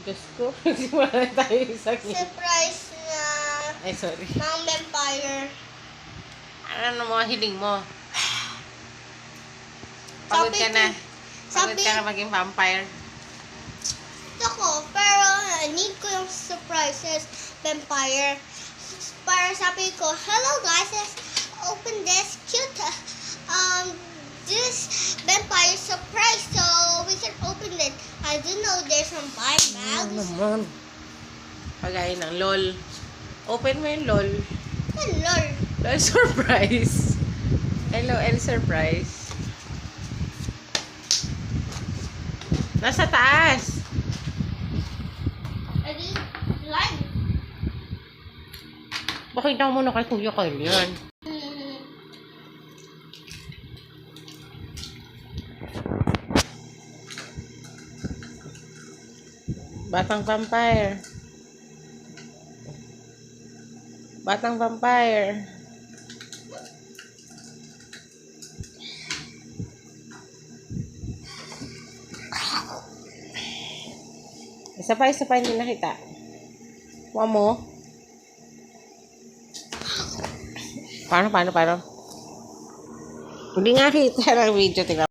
Diyos ko, nagsimula na tayo sa Surprise na Ay, sorry. ng vampire. Ano mga hiling mo? Pagod ka na. Pagod ka na maging vampire. Ako, pero need ko yung surprises vampire. Para sabi ko, hello guys, let's open this cute this vampire surprise so we can open it. I do know there's some buy bags. Naman. Pagaya ng LOL. Open mo yung LOL. Hello. LOL surprise. LOL surprise. Nasa taas. I did like. Pakita mo muna kay Kuya Kyle yan. Batang vampire. Batang vampire. Isa pa hindi nakita. Kuha mo. Paano? Hindi nga kita ng video. Tingnan.